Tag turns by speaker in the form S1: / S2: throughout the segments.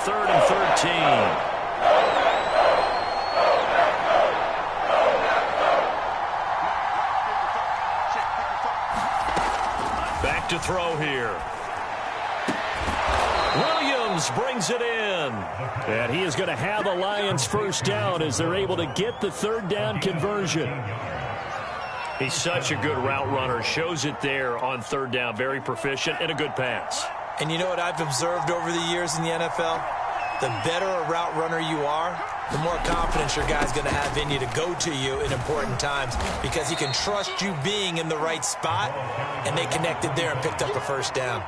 S1: 3rd and 13. Back to throw here. Williams brings it in. And he is going to have a Lions first down as they're able to get the 3rd down conversion. He's such a good route runner. Shows it there on 3rd down. Very proficient and a good pass.
S2: And you know what I've observed over the years in the NFL? The better a route runner you are, the more confidence your guy's going to have in you to go to you in important times because he can trust you being in the right spot, and they connected there and picked up a first down.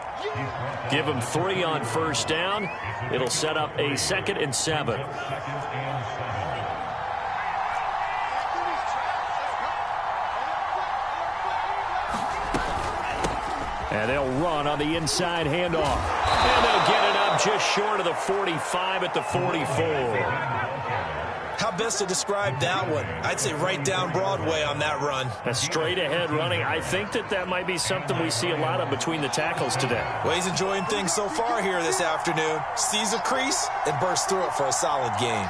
S1: Give him 3 on first down. It'll set up a 2nd and 7. And they'll run on the inside handoff. And they'll get it up just short of the 45 at the 44.
S2: How best to describe that one? I'd say right down Broadway on that run.
S1: A straight-ahead running. I think that might be something we see a lot of between the tackles today.
S2: Well, he's enjoying things so far here this afternoon. Sees a crease and bursts through it for a solid gain.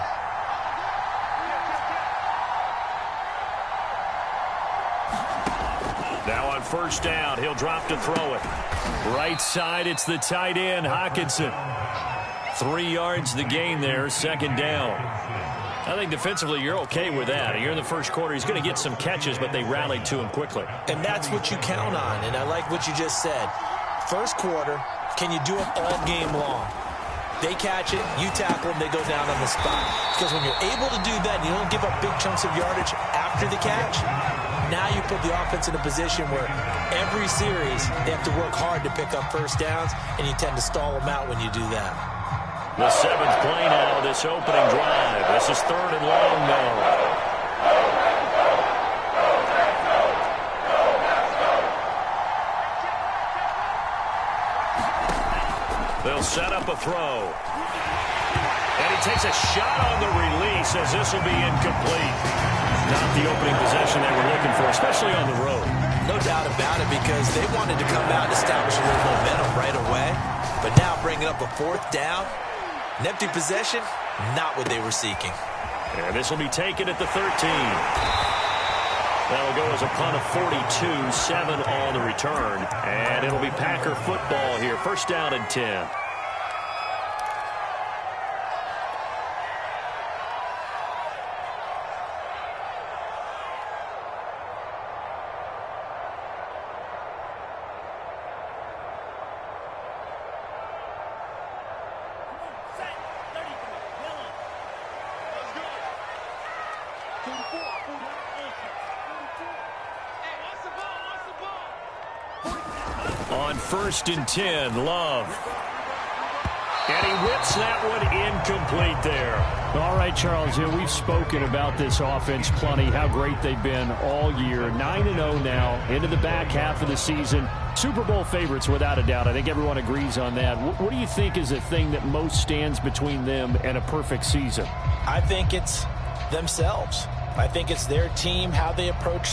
S1: Now on first down, he'll drop to throw it. Right side, it's the tight end, Hockenson. 3 yards the gain there, 2nd down. I think defensively you're okay with that. You're in the first quarter. He's going to get some catches, but they rallied to him quickly.
S2: And that's what you count on, and I like what you just said. First quarter, can you do it all game long? They catch it, you tackle them, they go down on the spot. Because when you're able to do that and you don't give up big chunks of yardage after the catch, now you put the offense in a position where every series they have to work hard to pick up first downs, and you tend to stall them out when you do that.
S1: The 7th play now, this opening drive. This is 3rd and long now. They'll set up a throw. And he takes a shot on the release as this will be incomplete. Not the opening possession they were looking for, especially on the road.
S2: No doubt about it, because they wanted to come out and establish a little momentum right away. But now bringing up a 4th down, an empty possession, not what they were seeking.
S1: And this will be taken at the 13. That'll go as a punt of 42, 7 on the return. And it'll be Packer football here, 1st down and 10. On 1st and 10, Love. And he whips that one incomplete there.
S3: All right, Charles, we've spoken about this offense plenty, how great they've been all year. 9-0 now, into the back half of the season. Super Bowl favorites, without a doubt. I think everyone agrees on that. What do you think is the thing that most stands between them and a perfect season?
S2: I think it's themselves. I think it's their team, how they approach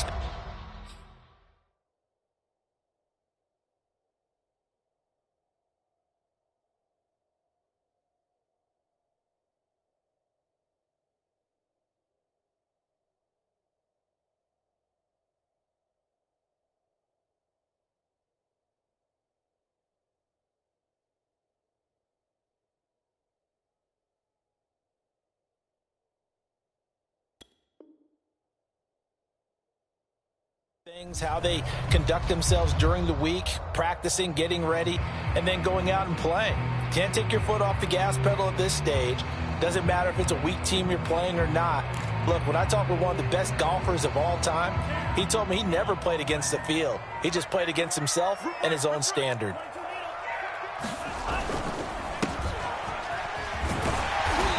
S2: things, how they conduct themselves during the week, practicing, getting ready, and then going out and playing. Can't take your foot off the gas pedal at this stage. Doesn't matter if it's a weak team you're playing or not. Look, when I talk with one of the best golfers of all time, he told me he never played against the field. He just played against himself and his own standard.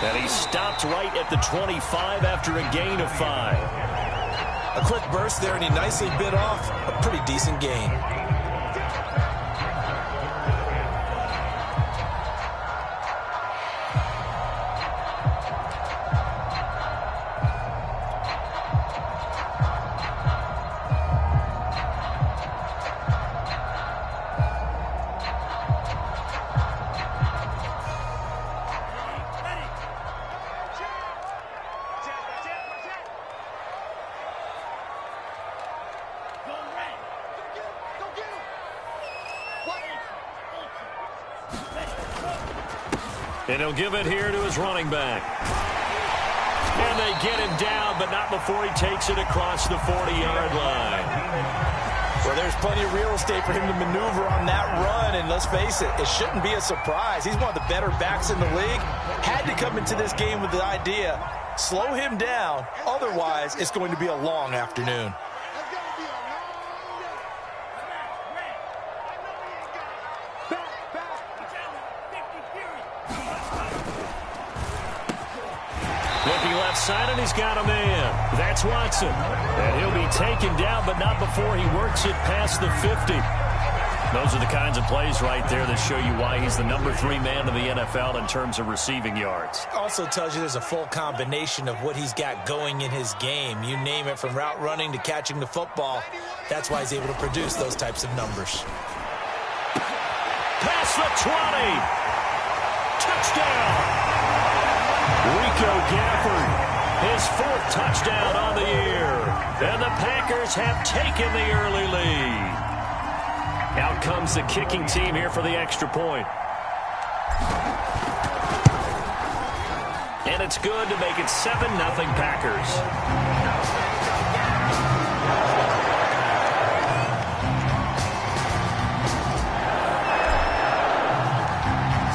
S1: And he stopped right at the 25 after a gain of 5.
S2: A quick burst there, and he nicely bit off a pretty decent gain.
S1: And he'll give it here to his running back. And they get him down, but not before he takes it across the 40-yard line.
S2: Well, there's plenty of real estate for him to maneuver on that run, and let's face it, it shouldn't be a surprise. He's one of the better backs in the league. Had to come into this game with the idea, slow him down, otherwise it's going to be a long afternoon.
S1: Looking left side, and he's got a man. That's Watson. And he'll be taken down, but not before he works it past the 50. Those are the kinds of plays right there that show you why he's the number 3 man in the NFL in terms of receiving yards.
S2: Also tells you there's a full combination of what he's got going in his game. You name it, from route running to catching the football. That's why he's able to produce those types of numbers.
S1: Past the 20. Touchdown. Rico Gafford, his 4th touchdown on the year. And the Packers have taken the early lead. Out comes the kicking team here for the extra point. And it's good to make it 7-0 Packers.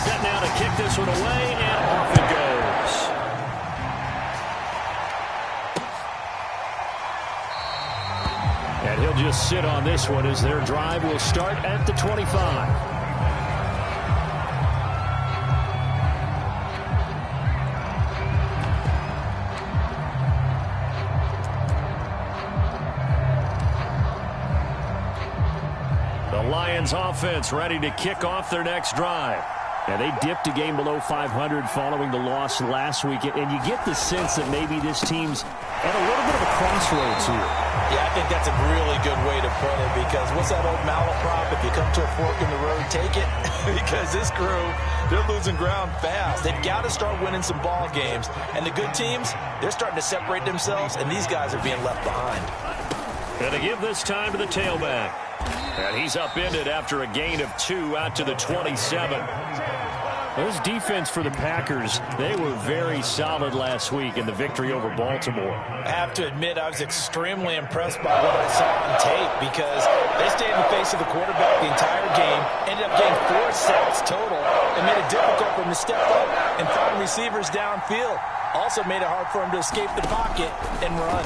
S1: Set now to kick this one away, and off it goes. And he'll just sit on this one as their drive will start at the 25. The Lions offense ready to kick off their next drive. And they dipped a game below 500 following the loss last week. And you get the sense that maybe this team's at a little bit of a crossroads here.
S2: Yeah, I think that's a really good way to put it, because what's that old malaprop? If you come to a fork in the road, take it. Because this crew, they're losing ground fast. They've got to start winning some ball games. And the good teams, they're starting to separate themselves, and these guys are being left behind.
S1: And to give this time to the tailback. And he's upended after a gain of 2 out to the 27.
S3: This defense for the Packers, they were very solid last week in the victory over Baltimore.
S2: I have to admit, I was extremely impressed by what I saw on tape, because they stayed in the face of the quarterback the entire game, ended up getting 4 sacks total, and made it difficult for him to step up and find receivers downfield. Also made it hard for him to escape the pocket and run.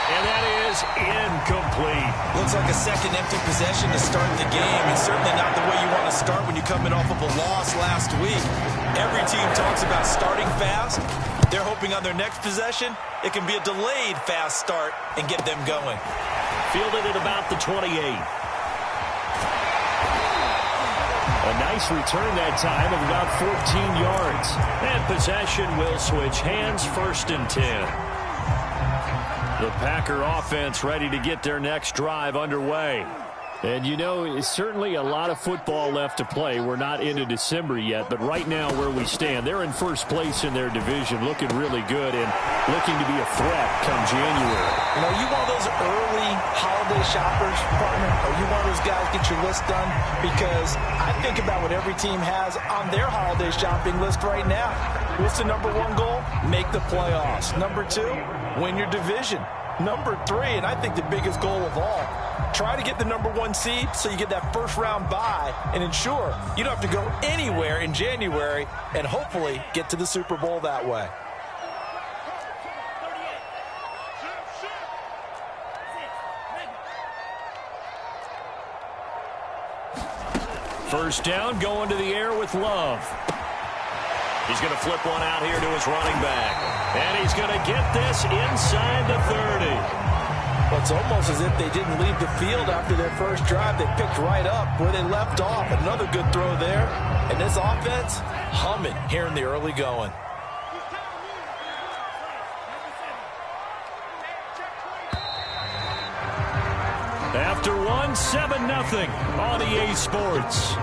S1: And that is incomplete.
S2: Looks like a second empty possession to start the game, and certainly not the way you want to start when you're coming off of a loss last week. Every team talks about starting fast. They're hoping on their next possession, it can be a delayed fast start and get them going.
S1: Fielded at about the 28.
S3: A nice return that time of about 14 yards.
S1: And possession will switch hands, 1st and 10. The Packer offense ready to get their next drive underway.
S3: And, you know, it's certainly a lot of football left to play. We're not into December yet, but right now where we stand, they're in first place in their division, looking really good and looking to be a threat come January.
S2: You know, you one of those early holiday shoppers, partner? Are you one of those guys get your list done? Because I think about what every team has on their holiday shopping list right now. What's the number 1 goal? Make the playoffs. Number 2, win your division. Number 3, and I think the biggest goal of all, try to get the number 1 seed so you get that first-round bye and ensure you don't have to go anywhere in January and hopefully get to the Super Bowl that way.
S1: First down, going to the air with Love. He's going to flip one out here to his running back. And he's going to get this inside the 30.
S2: Well, it's almost as if they didn't leave the field after their first drive. They picked right up where they left off. Another good throw there. And this offense, humming here in the early going.
S1: After one, 7-0 on EA Sports.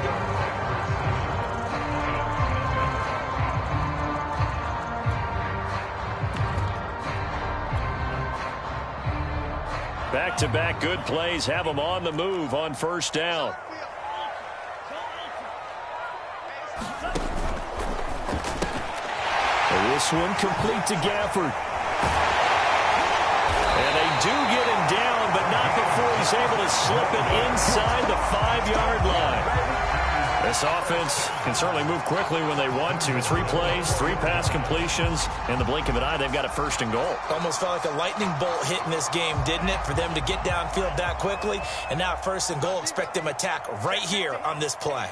S1: Back-to-back good plays have them on the move on first down.
S3: And this one complete to Gafford.
S1: And they do get him down, but not before he's able to slip it inside the 5-yard line. This offense can certainly move quickly when they want to. 3 plays, 3 pass completions. In the blink of an eye, they've got a first and goal.
S2: Almost felt like a lightning bolt hit in this game, didn't it? For them to get downfield that quickly. And now first and goal, expect them to attack right here on this play.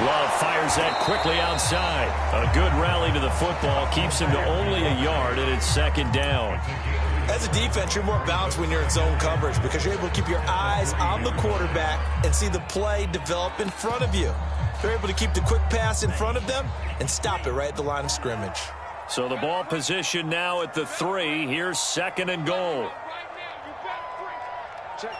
S1: Love fires that quickly outside. A good rally to the football keeps him to only a yard, and it's second down.
S2: As a defense, you're more balanced when you're in zone coverage because you're able to keep your eyes on the quarterback and see the play develop in front of you. You're able to keep the quick pass in front of them and stop it right at the line of scrimmage.
S1: So the ball position now at the 3. Here's second and goal.
S4: Check.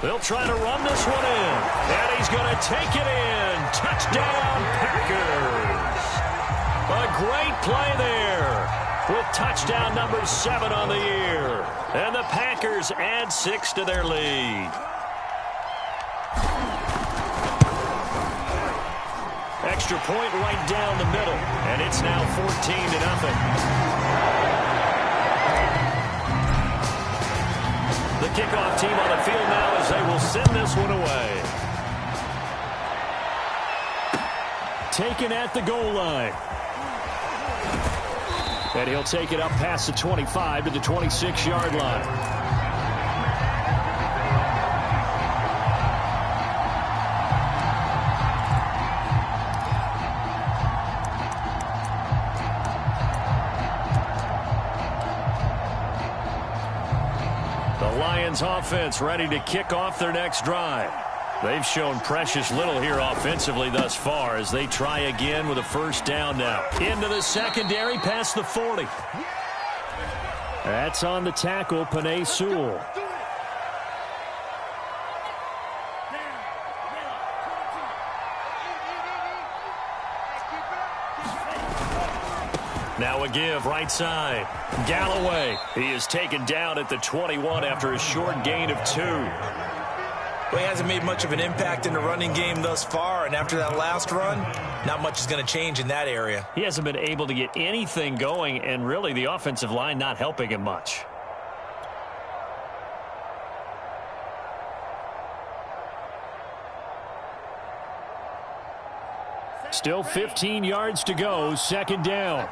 S1: They'll try to run this one in. And he's going to take it in. Touchdown, Packers. A great play there with touchdown number 7 on the year. And the Packers add 6 to their lead. Extra point right down the middle. And it's now 14-0. The kickoff team on the field now as they will send this one away.
S3: Taken at the goal line. And he'll take it up past the 25 to the 26-yard line.
S1: Offense ready to kick off their next drive. They've shown precious little here offensively thus far as they try again with a first down now. Into the secondary past the 40.
S3: That's on the tackle, Penei Sewell.
S1: Now a give right side. Galloway. He is taken down at the 21 after a short gain of 2.
S2: Well, he hasn't made much of an impact in the running game thus far, and after that last run, not much is going to change in that area.
S1: He hasn't been able to get anything going, and really the offensive line not helping him much.
S3: Still 15 yards to go, second down.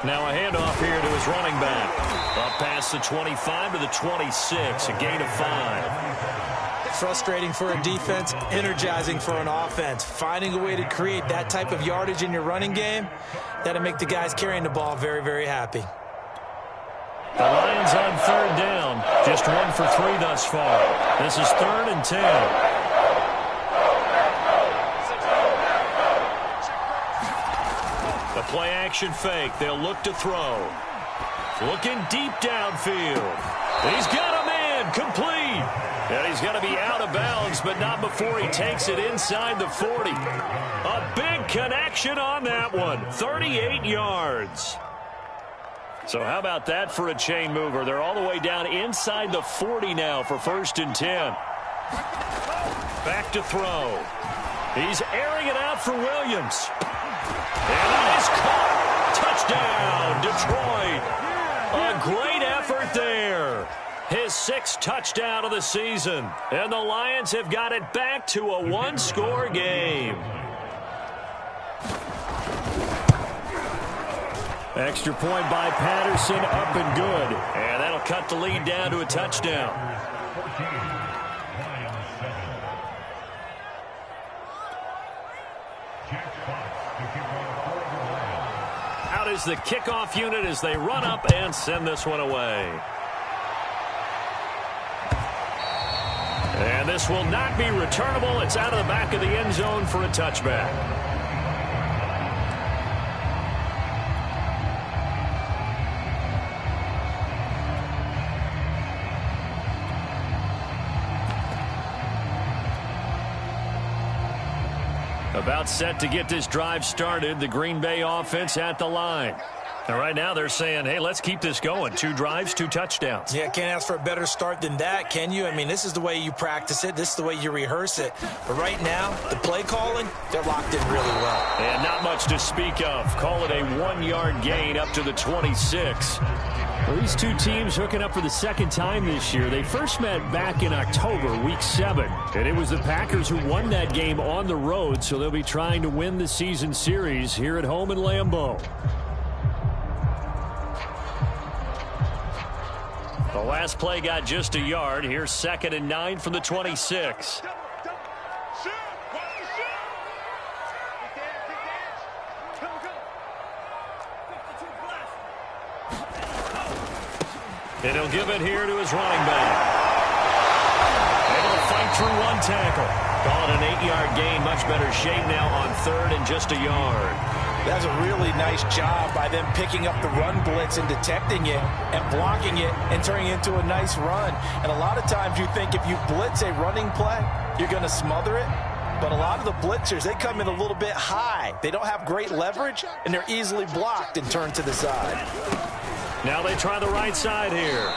S1: Now a handoff here to his running back. Up past the 25 to the 26, a gain of 5.
S2: Frustrating for a defense, energizing for an offense. Finding a way to create that type of yardage in your running game, that'll make the guys carrying the ball very, very happy.
S1: The Lions on third down. Just 1 for 3 thus far. This is 3rd and 10. Play action fake. They'll look to throw. Looking deep downfield. He's got him in. Complete. And he's going to be out of bounds, but not before he takes it inside the 40. A big connection on that one. 38 yards. So how about that for a chain mover? They're all the way down inside the 40 now for 1st and 10. Back to throw. He's airing it out for Williams. And that is caught. Touchdown, Detroit. A great effort there. His 6th touchdown of the season. And the Lions have got it back to a 1-score game.
S3: Extra point by Patterson, up and good.
S1: And that'll cut the lead down to a touchdown. Out is the kickoff unit as they run up and send this one away. And this will not be returnable. It's out of the back of the end zone for a touchback. About set to get this drive started. The Green Bay offense at the line. And right now they're saying, hey, let's keep this going. 2 drives, 2 touchdowns.
S2: Yeah, can't ask for a better start than that, can you? I mean, this is the way you practice it. This is the way you rehearse it. But right now, the play calling, they're locked in really well.
S1: And not much to speak of. Call it a 1-yard gain up to the 26.
S3: Well, these two teams hooking up for the second time this year. They first met back in October, week 7. And it was the Packers who won that game on the road, so they'll be trying to win the season series here at home in Lambeau.
S1: The last play got just a yard. Here's 2nd and 9 from the 26. And he'll give it here to his running back. Able to fight through 1 tackle. Call it an 8-yard gain. Much better shape now on 3rd and just a yard.
S2: That's a really nice job by them picking up the run blitz and detecting it and blocking it and turning it into a nice run. And a lot of times you think if you blitz a running play, you're going to smother it. But a lot of the blitzers, they come in a little bit high. They don't have great leverage, and they're easily blocked and turned to the side.
S1: Now they try the right side here.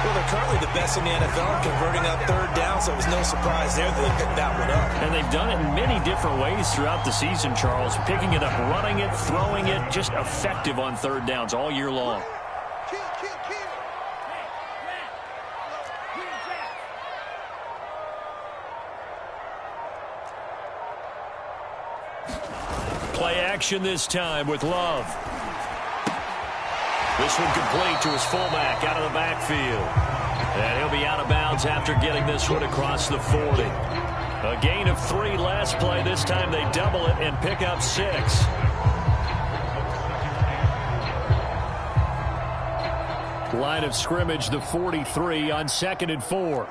S2: Well, they're currently the best in the NFL in converting on 3rd down, so it was no surprise there that they picked that one up.
S1: And they've done it in many different ways throughout the season, Charles. Picking it up, running it, throwing it, just effective on 3rd downs all year long. Play action this time with Love. This one complete to his fullback out of the backfield. And he'll be out of bounds after getting this one across the 40. A gain of 3 last play. This time they double it and pick up 6.
S3: Line of scrimmage, the 43 on 2nd and 4.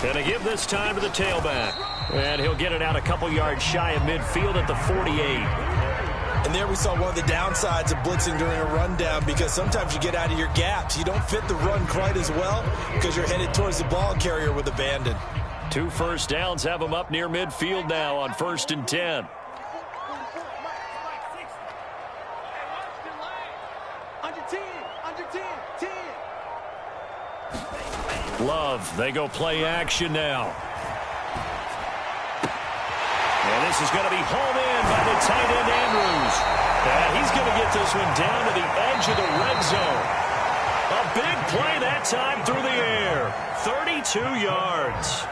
S1: And to give this time to the tailback. And he'll get it out a couple yards shy of midfield at the 48.
S2: And there we saw one of the downsides of blitzing during a rundown, because sometimes you get out of your gaps. You don't fit the run quite as well because you're headed towards the ball carrier with abandon.
S1: 2 first downs have him up near midfield now on 1st and 10. Love, they go play action now. And this is going to be hauled in by the tight end Andrews. And he's going to get this one down to the edge of the red zone. A big play that time through the air. 32 yards.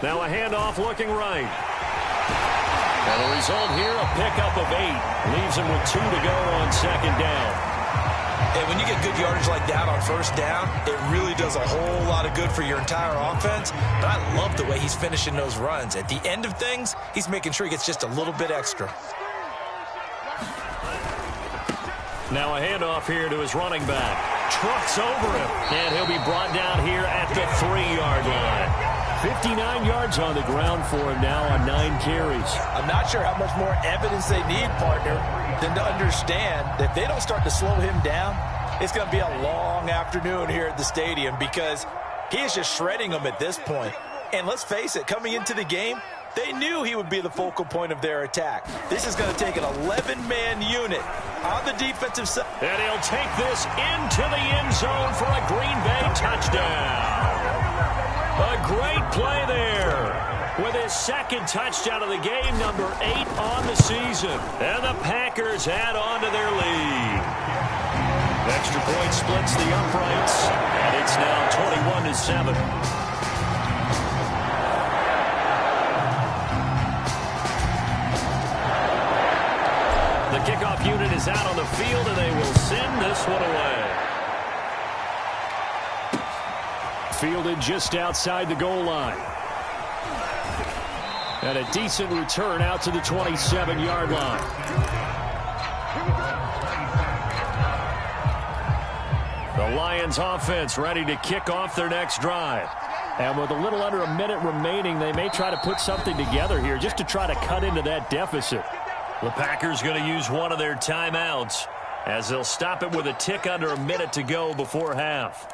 S1: Now a handoff looking right. And the result here, a pickup of 8. Leaves him with 2 to go on 2nd down.
S2: And when you get good yardage like that on 1st down, it really does a whole lot of good for your entire offense. But I love the way he's finishing those runs. At the end of things, he's making sure he gets just a little bit extra.
S1: Now a handoff here to his running back. Trucks over him. And he'll be brought down here at the 3-yard line.
S3: 59 yards on the ground for him now on 9 carries.
S2: I'm not sure how much more evidence they need, partner, than to understand that if they don't start to slow him down, it's going to be a long afternoon here at the stadium, because he is just shredding them at this point. And let's face it, coming into the game, they knew he would be the focal point of their attack. This is going to take an 11-man unit on the defensive side.
S1: And he'll take this into the end zone for a Green Bay touchdown. A great play there with his 2nd touchdown of the game, number 8 on the season. And the Packers add on to their lead. Extra point splits the uprights, and it's now 21-7. The kickoff unit is out on the field, and they will send this one away.
S3: Fielded just outside the goal line. And a decent return out to the 27-yard line. The Lions offense ready to kick off their next drive. And with a little under a minute remaining, they may try to put something together here just to try to cut into that deficit.
S1: The Packers going to use one of their timeouts as they'll stop it with a tick under a minute to go before half.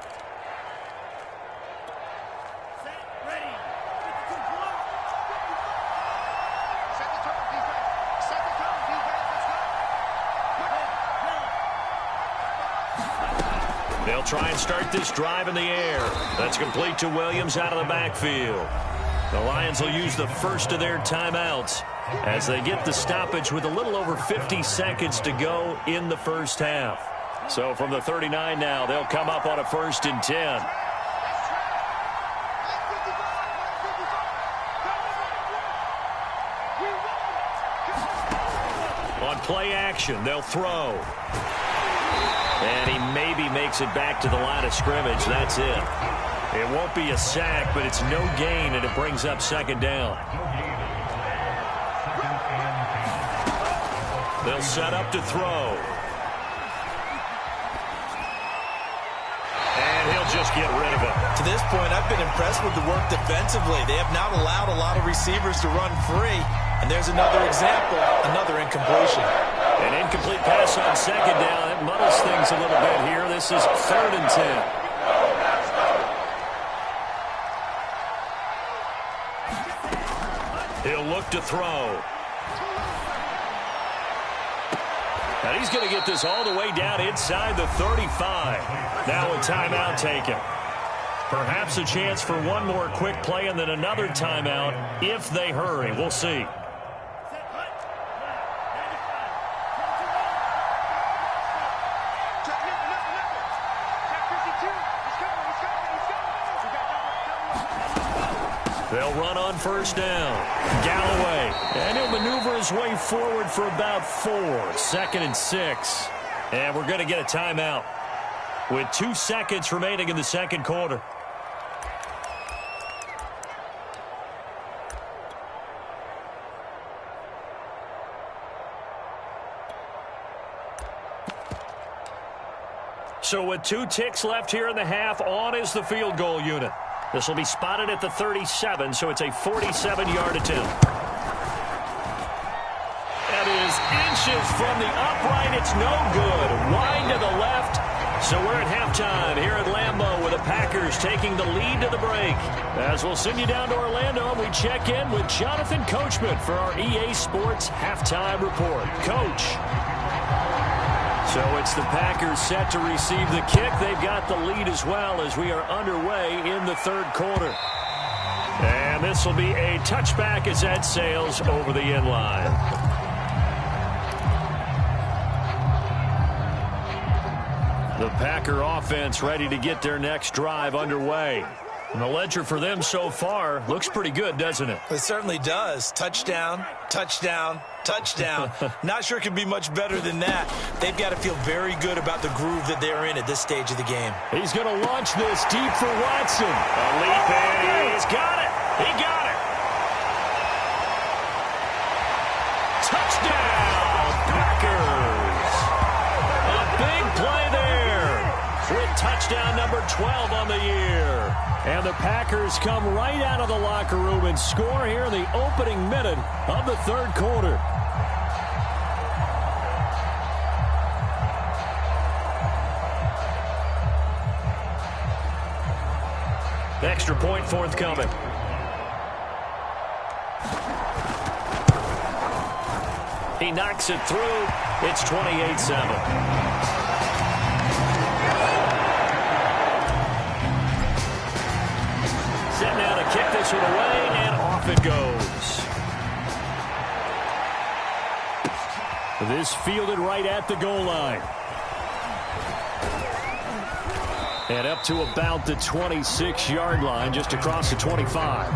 S1: They'll try and start this drive in the air. That's complete to Williams out of the backfield. The Lions will use the first of their timeouts as they get the stoppage with a little over 50 seconds to go in the first half. So from the 39 now, they'll come up on a 1st and 10. On play action, they'll throw. And he maybe makes it back to the line of scrimmage. That's it. It won't be a sack, but it's no gain, and it brings up 2nd down. They'll set up to throw. And he'll just get rid of it.
S2: To this point, I've been impressed with the work defensively. They have not allowed a lot of receivers to run free. And there's another example, another incompletion.
S1: An incomplete pass on 2nd down. It muddles things a little bit here. This is 3rd and 10. He'll look to throw. And he's going to get this all the way down inside the 35. Now a timeout taken. Perhaps a chance for one more quick play and then another timeout if they hurry. We'll see. They'll run on 1st down. Galloway. And he'll maneuver his way forward for about 4. 2nd and 6. And we're going to get a timeout with 2 seconds remaining in the 2nd quarter. So with 2 ticks left here in the half, on is the field goal unit. This will be spotted at the 37, so it's a 47-yard attempt. That is inches from the upright. It's no good. Wide to the left. So we're at halftime here at Lambeau with the Packers taking the lead to the break. As we'll send you down to Orlando, we check in with Jonathan Coachman for our EA Sports Halftime Report. Coach. So it's the Packers set to receive the kick. They've got the lead as well as we are underway in the 3rd quarter. And this will be a touchback as that sails over the end line. The Packer offense ready to get their next drive underway. And the ledger for them so far looks pretty good, doesn't it?
S2: It certainly does. Touchdown, touchdown, touchdown. Not sure it could be much better than that. They've got to feel very good about the groove that they're in at this stage of the game.
S3: He's going to launch this deep for Watson.
S1: A leap in. He's got it. He got it. Touchdown, Packers. A big play there with touchdown number 12 on the year. And the Packers come right out of the locker room and score here in the opening minute of the 3rd quarter. Extra point forthcoming. He knocks it through. It's 28-7. Set now to kick this one away, and off it goes. This fielded right at the goal line. And up to about the 26-yard line, just across the 25.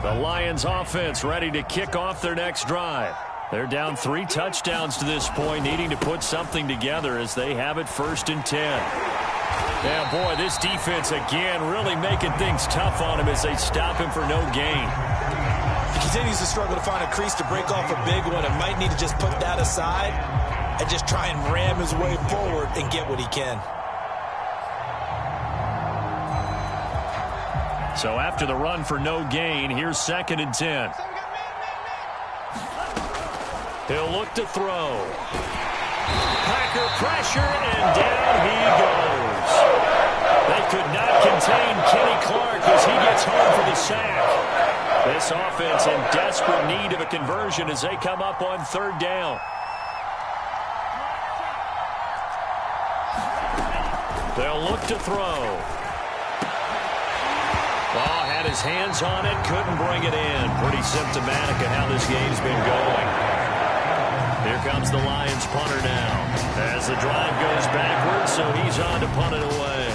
S1: The Lions offense ready to kick off their next drive. They're down 3 touchdowns to this point, needing to put something together as they have it 1st and 10. Yeah, boy, this defense again really making things tough on him as they stop him for no gain.
S2: He continues to struggle to find a crease to break off a big one and might need to just put that aside and just try and ram his way forward and get what he can.
S1: So after the run for no gain, here's 2nd and 10. He'll look to throw. Packer pressure, and down he goes. They could not contain Kenny Clark as he gets home for the sack. This offense in desperate need of a conversion as they come up on 3rd down. They'll look to throw. Oh, had his hands on it, couldn't bring it in. Pretty symptomatic of how this game's been going. Here comes the Lions punter now as the drive goes backwards, so he's on to punt it away.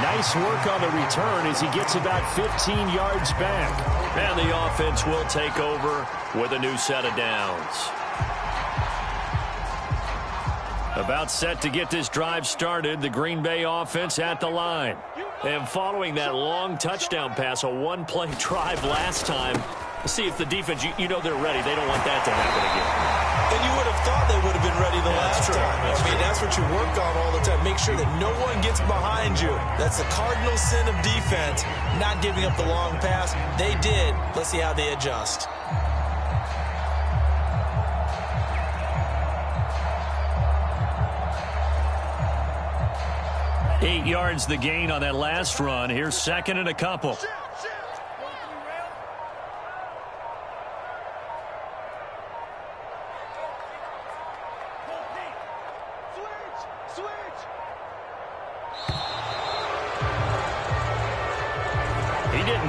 S3: Nice work on the return as he gets about 15 yards back.
S1: And the offense will take over with a new set of downs. About set to get this drive started, the Green Bay offense at the line. And following that long touchdown pass, a one-play drive last time, see if the defense, you know they're ready. They don't want that to happen again.
S2: And you would have thought they would have been ready the last time. That's what you work on all the time. Make sure that no one gets behind you. That's the cardinal sin of defense, not giving up the long pass. They did. Let's see how they adjust.
S1: Eight yards the gain on that last run. Here's 2nd and a couple.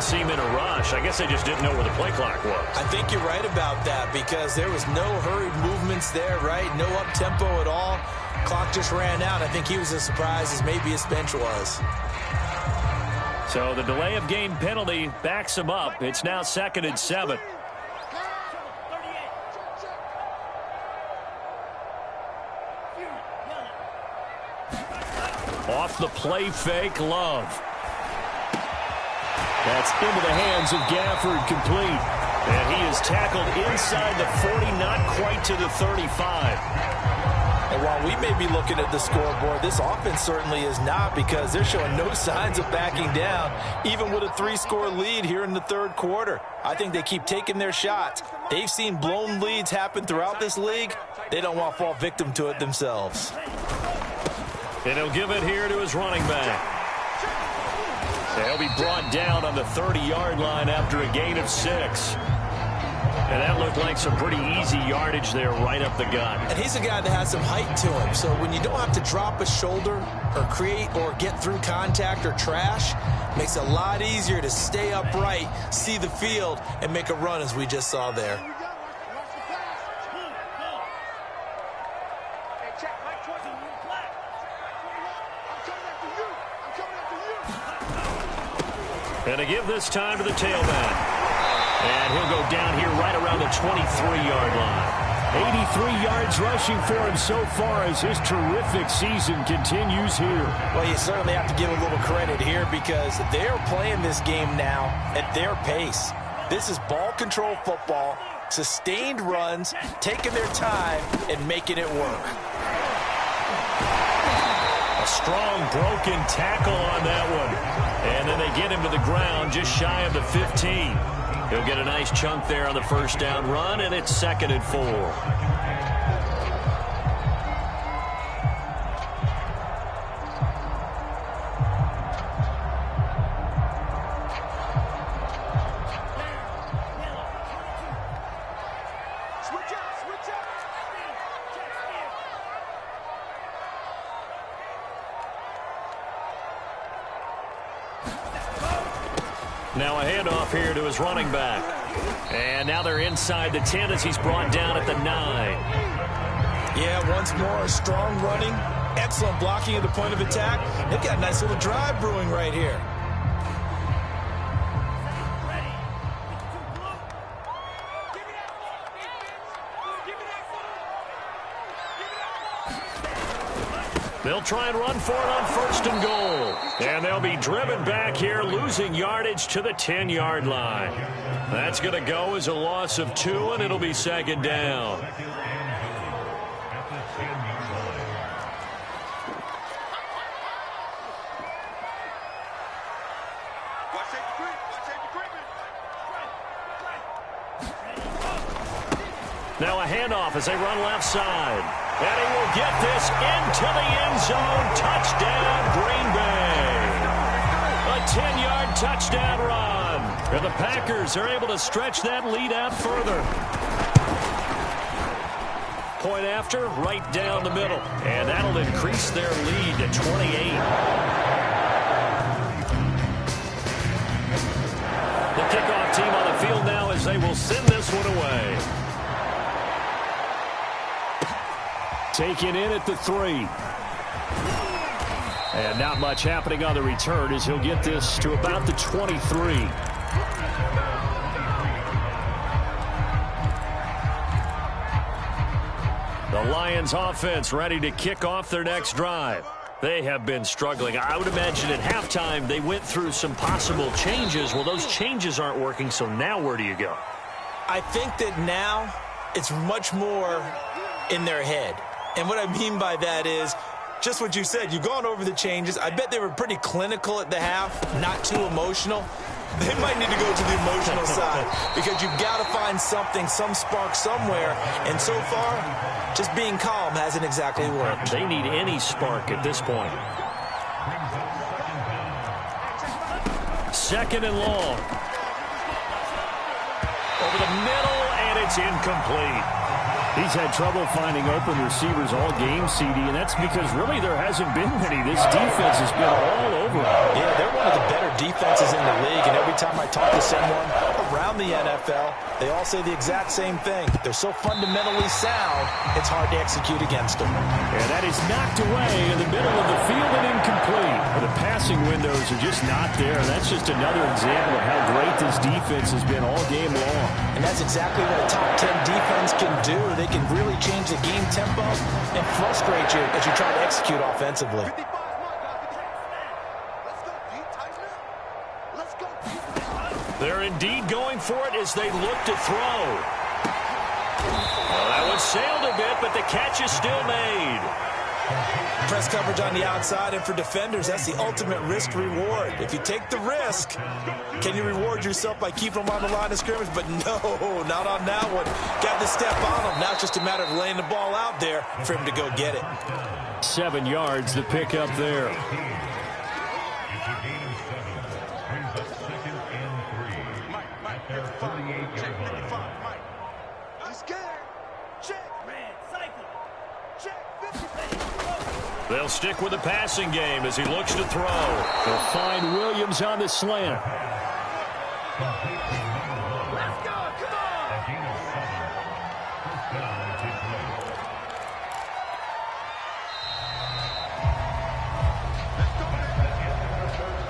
S1: Seem in a rush. I guess they just didn't know where the play clock was.
S2: I think you're right about that because there was no hurried movements there, right? No up-tempo at all. Clock just ran out. I think he was as surprised as maybe his bench was.
S1: So the delay of game penalty backs him up. It's now 2nd and 7. Off the play fake, Love.
S3: That's into the hands of Gafford, complete.
S1: And he is tackled inside the 40, not quite to the 35.
S2: And while we may be looking at the scoreboard, this offense certainly is not because they're showing no signs of backing down, even with a 3-score lead here in the 3rd quarter. I think they keep taking their shots. They've seen blown leads happen throughout this league. They don't want to fall victim to it themselves.
S1: And he'll give it here to his running back. They'll be brought down on the 30-yard line after a gain of 6. And that looked like some pretty easy yardage there right up the gut.
S2: And he's a guy that has some height to him. So when you don't have to drop a shoulder or create or get through contact or trash, it makes it a lot easier to stay upright, see the field, and make a run as we just saw there.
S1: And to give this time to the tailback. And he'll go down here right around the 23-yard line.
S3: 83 yards rushing for him so far as his terrific season continues here.
S2: Well, you certainly have to give a little credit here because they're playing this game now at their pace. This is ball control football, sustained runs, taking their time, and making it work.
S1: A strong broken tackle on that one. And then they get him to the ground just shy of the 15. He'll get a nice chunk there on the 1st down run, and it's 2nd and 4. Now a handoff here to his running back. And now they're inside the 10 as he's brought down at the 9.
S2: Yeah, once more, strong running, Excellent blocking at the point of attack. They've got a nice little drive brewing right here.
S1: They'll try and run for it on 1st and goal. And they'll be driven back here, losing yardage to the 10-yard line. That's going to go as a loss of 2, and it'll be 2nd down. Now a handoff as they run left side. And he will get this into the end zone. Touchdown, Green Bay. A 10-yard touchdown run. And the Packers are able to stretch that lead out further. Point after, right down the middle. And that'll increase their lead to 28. The kickoff team on the field now as they will send this one away.
S3: Taken in at the 3. And not much happening on the return as he'll get this to about the 23.
S1: The Lions offense ready to kick off their next drive. They have been struggling. I would imagine at halftime they went through some possible changes. Well, those changes aren't working, so now where do you go?
S2: I think that now it's much more in their head. And what I mean by that is just what you said. You've gone over the changes. I bet they were pretty clinical at the half, not too emotional. They might need to go to the emotional side because you've got to find something, some spark somewhere. And so far, just being calm hasn't exactly worked.
S1: They need any spark at this point. 2nd and long. Over the middle, and it's incomplete.
S3: He's had trouble finding open receivers all game, CD, and that's because really there hasn't been many. This defense has been all over.
S2: Yeah, they're one of the better defenses in the league, and every time I talk to someone around the NFL, they all say the exact same thing. They're so fundamentally sound, it's hard to execute against them.
S3: And that is knocked away in the middle of the field and incomplete. The passing windows are just not there. That's just another example of how great this defense has been all game long.
S2: And that's exactly what a top 10 defense can do. They can really change the game tempo and frustrate you as you try to execute offensively.
S1: They're indeed going for it as they look to throw. Well, that one sailed a bit, but the catch is still made.
S2: Press coverage on the outside, and for defenders, that's the ultimate risk-reward. If you take the risk, can you reward yourself by keeping them on the line of scrimmage? But no, not on that one. Got to step on them. Now it's just a matter of laying the ball out there for him to go get it.
S3: 7 yards, the pickup there.
S1: They'll stick with the passing game as he looks to throw.
S3: They'll find Williams on the slant.
S4: Let's go, come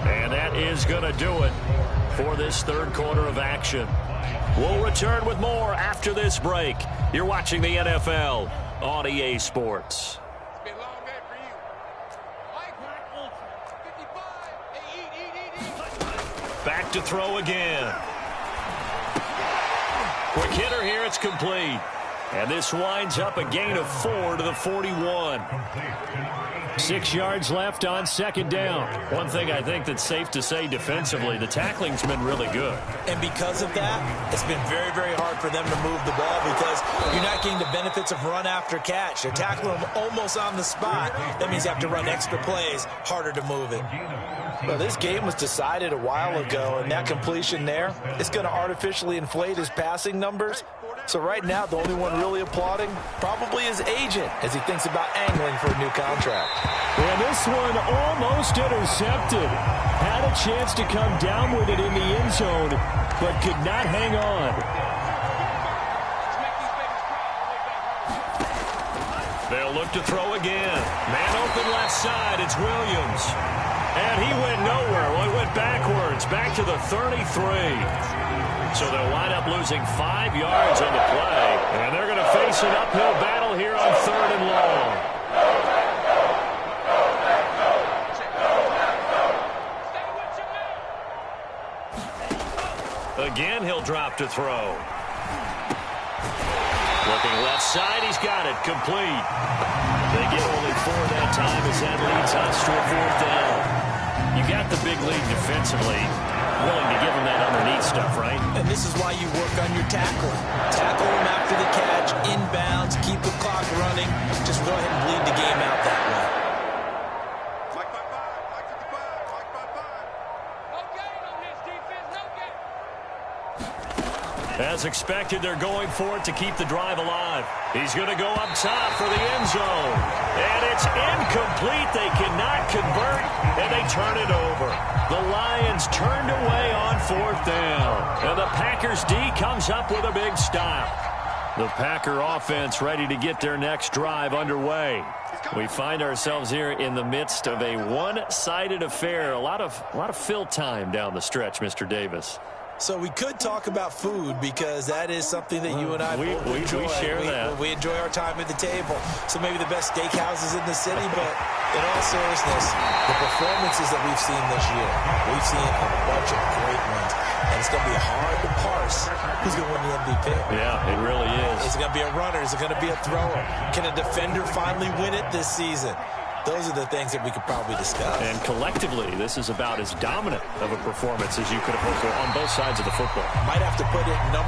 S4: on!
S1: And that is going to do it for this 3rd quarter of action. We'll return with more after this break. You're watching the NFL on EA Sports. Back to throw again. Quick hitter here, it's complete. And this winds up a gain of 4 to the 41.
S3: 6 yards left on 2nd down.
S1: One thing I think that's safe to say defensively, the tackling's been really good.
S2: And because of that, it's been very, very hard for them to move the ball because you're not getting the benefits of run after catch. They're tackling them almost on the spot. That means you have to run extra plays, harder to move it. Well, this game was decided a while ago, and that completion there is going to artificially inflate his passing numbers. So right now, the only one really applauding probably his agent as he thinks about angling for a new contract.
S3: And this one almost intercepted. Had a chance to come down with it in the end zone, but could not hang on.
S1: They'll look to throw again. Man open left side. It's Williams. And he went nowhere. Well, he went backwards, back to the 33. So they'll wind up losing 5 yards on the play. And they're going to face an uphill battle here on 3rd and long. Again, he'll drop to throw. Looking left side, he's got it. Complete. They get only 4 that time as that leads us to a 4th down. You got the big lead defensively. Willing to give him that underneath stuff, right?
S2: And this is why you work on your tackling. Tackle him after the catch, inbounds, keep the clock running. Just go ahead and bleed the game out that way.
S1: As expected, they're going for it to keep the drive alive. He's going to go up top for the end zone. And it's incomplete. They cannot convert, and they turn it over. The Lions turned away on 4th down. And the Packers D comes up with a big stop. The Packer offense ready to get their next drive underway. We find ourselves here in the midst of a one-sided affair. A lot of fill time down the stretch, Mr. Davis.
S2: So we could talk about food because that is something that you and I
S1: we
S2: enjoy.
S1: We share that.
S2: We enjoy our time at the table. So maybe the best steakhouses in the city, but in all seriousness, the performances that we've seen this year, we've seen a bunch of great ones. And it's going to be hard to parse who's going to win the MVP.
S1: Yeah, it really is.
S2: Is it going to be a runner? Is it going to be a thrower? Can a defender finally win it this season? Those are the things that we could probably discuss.
S1: And collectively, this is about as dominant of a performance as you could have hoped for on both sides of the football.
S2: Might have to put it #1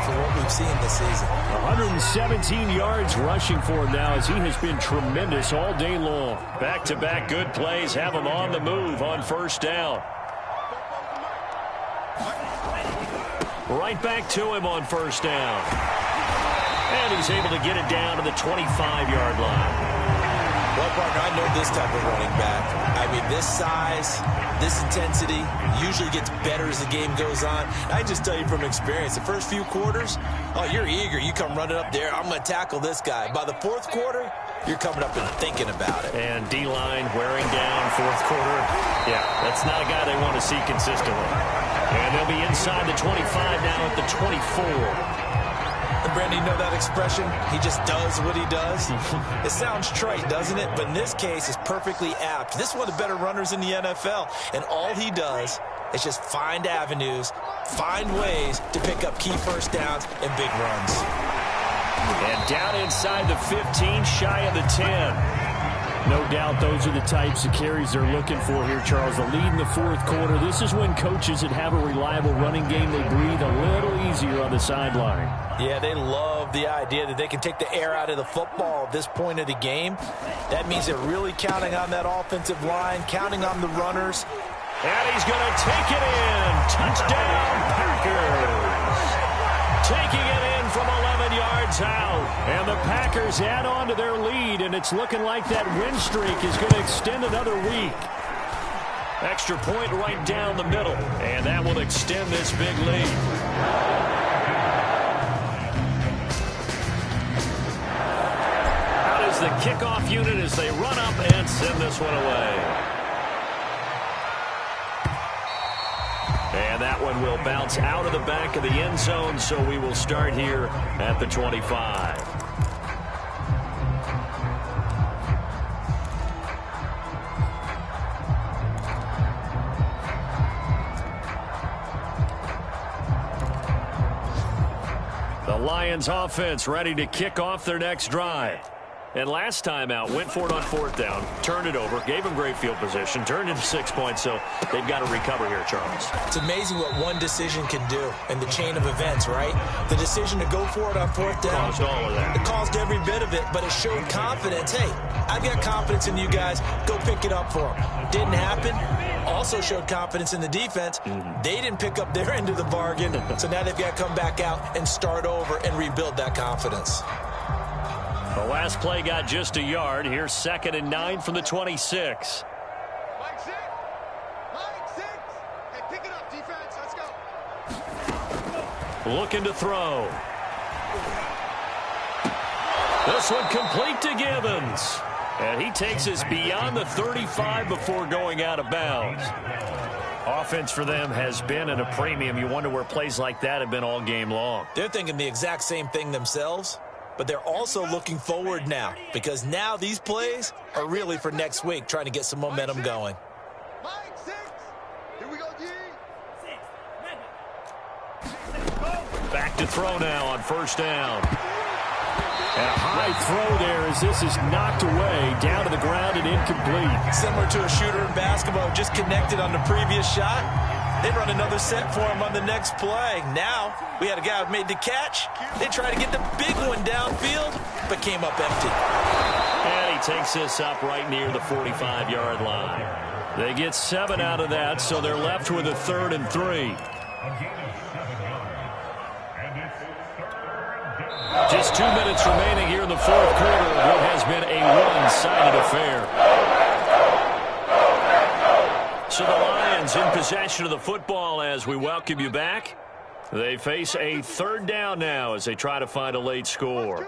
S2: for what we've seen this season.
S3: 117 yards rushing for him now as he has been tremendous all day long.
S1: Back-to-back good plays have him on the move on 1st down. Right back to him on 1st down. And he's able to get it down to the 25-yard line.
S2: Well, partner, I know this type of running back. I mean, this size, this intensity usually gets better as the game goes on. I just tell you from experience, the first few quarters, oh, you're eager. You come running up there, I'm going to tackle this guy. By the 4th quarter, you're coming up and thinking about it.
S1: And D-line wearing down 4th quarter. Yeah, that's not a guy they want to see consistently. And they'll be inside the 25 now at the 24.
S2: And Brandon, you know that expression? He just does what he does. It sounds trite, doesn't it? But in this case, it's perfectly apt. This is one of the better runners in the NFL. And all he does is just find avenues, find ways to pick up key 1st downs and big runs.
S1: And down inside the 15, shy of the 10.
S3: No doubt those are the types of carries they're looking for here, Charles. The lead in the 4th quarter. This is when coaches that have a reliable running game, they breathe a little easier on the sideline.
S2: Yeah, they love the idea that they can take the air out of the football at this point of the game. That means they're really counting on that offensive line, counting on the runners.
S1: And he's going to take it in. Touchdown, Packers. Taking it in from 11 yards out. And the Packers add on to their lead, and it's looking like that win streak is going to extend another week. Extra point right down the middle, and that will extend this big lead. Out is the kickoff unit as they run up and send this one away. And that one will bounce out of the back of the end zone, so we will start here at the 25. The Lions offense ready to kick off their next drive. And last time out, went for it on 4th down, turned it over, gave them great field position, turned into 6 points, so they've got to recover here, Charles.
S2: It's amazing what one decision can do in the chain of events, right? The decision to go for it on 4th down.
S1: Caused all of that.
S2: It caused every bit of it, but it showed confidence. Hey, I've got confidence in you guys. Go pick it up for them. Didn't happen. Also showed confidence in the defense. They didn't pick up their end of the bargain, so now they've got to come back out and start over and rebuild that confidence.
S1: The last play got just a yard. Here's 2nd and 9 from the 26.
S4: Mike 6. Hey, pick it up, defense. Let's go.
S1: Looking to throw. This one complete to Gibbons. And he takes us beyond the 35 before going out of bounds. Offense for them has been at a premium. You wonder where plays like that have been all game long.
S2: They're thinking the exact same thing themselves, but they're also looking forward now because now these plays are really for next week, trying to get some momentum going.
S4: Mike, 6. Here we go, D.
S1: Back to throw now on first down. And a high throw there as this is knocked away, down to the ground and incomplete.
S2: Similar to a shooter in basketball, just connected on the previous shot. They run another set for him on the next play. Now, we had a guy who made the catch. They tried to get the big one downfield, but came up empty.
S1: And he takes this up right near the 45-yard line. They get 7 out of that, so they're left with a 3rd and 3. Just 2 minutes remaining here in the fourth quarter of what has been a one-sided affair. So the Lions in possession of the football as we welcome you back. They face a 3rd down now as they try to find a late score.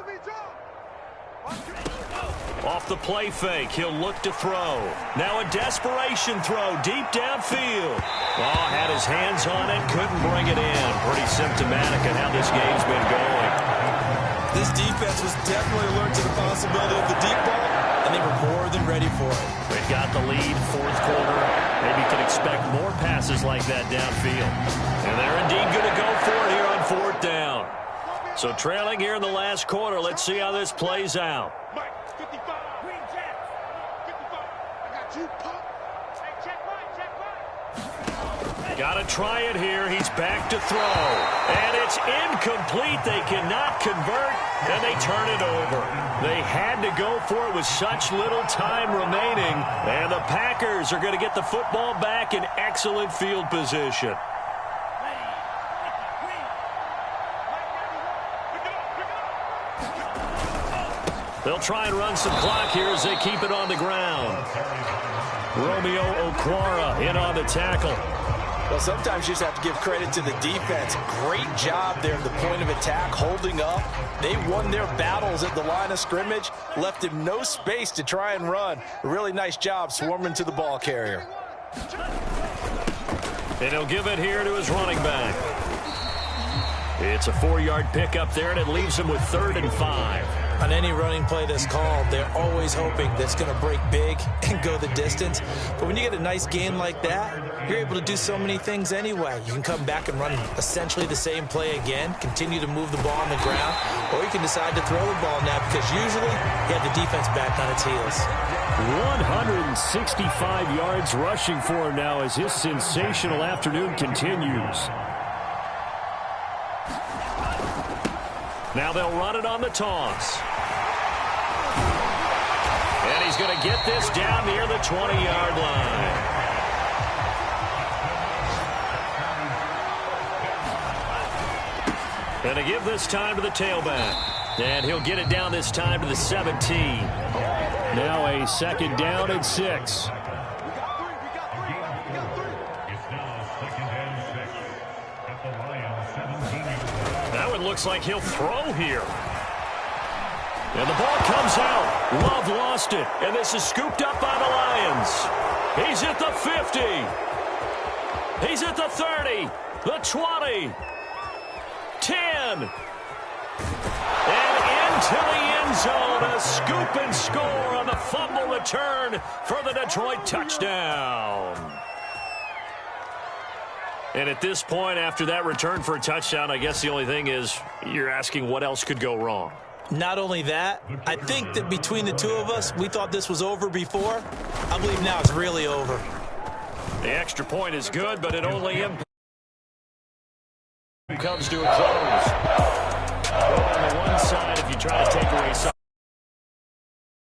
S1: Off the play fake, he'll look to throw. Now a desperation throw deep downfield. Oh, had his hands on it, couldn't bring it in. Pretty symptomatic of how this game's been going.
S2: This defense was definitely alert to the possibility of the deep ball, and they were more than ready for it.
S1: They've got the lead, fourth quarter. Maybe could expect more passes like that downfield. And they're indeed going to go for it here on 4th down. So trailing here in the last quarter, let's see how this plays out.
S4: Mike, 55. Green Jets. 55. I got you, pump. Hey, check right, check right.
S1: Got to try it here. He's back to throw. And it's incomplete. They cannot convert, and they turn it over. They had to go for it with such little time remaining, and the Packers are going to get the football back in excellent field position. They'll try and run some clock here as they keep it on the ground. Romeo Okwara in on the tackle.
S2: Well, sometimes you just have to give credit to the defense. Great job there at the point of attack, holding up. They won their battles at the line of scrimmage, left him no space to try and run. A really nice job swarming to the ball carrier.
S1: And he'll give it here to his running back. It's a 4-yard pickup there, and it leaves him with 3rd and 5.
S2: On any running play that's called, they're always hoping that's going to break big and go the distance. But when you get a nice game like that, you're able to do so many things anyway. You can come back and run essentially the same play again, continue to move the ball on the ground, or you can decide to throw the ball now because usually you have the defense back on its heels.
S3: 165 yards rushing for him now as his sensational afternoon continues.
S1: Now they'll run it on the toss. And he's going to get this down near the 20-yard line. And to give this time to the tailback. And he'll get it down this time to the 17.
S3: Now a 2nd down and 6.
S1: Looks like he'll throw here. And the ball comes out. Love lost it. And this is scooped up by the Lions. He's at the 50. He's at the 30. The 20. 10. And into the end zone. A scoop and score on the fumble return for the Detroit touchdown. And at this point, after that return for a touchdown, I guess the only thing is you're asking what else could go wrong.
S2: Not only that, I think that between the two of us, we thought this was over before. I believe now it's really over.
S1: The extra point is good, but it only comes to a close. On the one side, if you try to take away some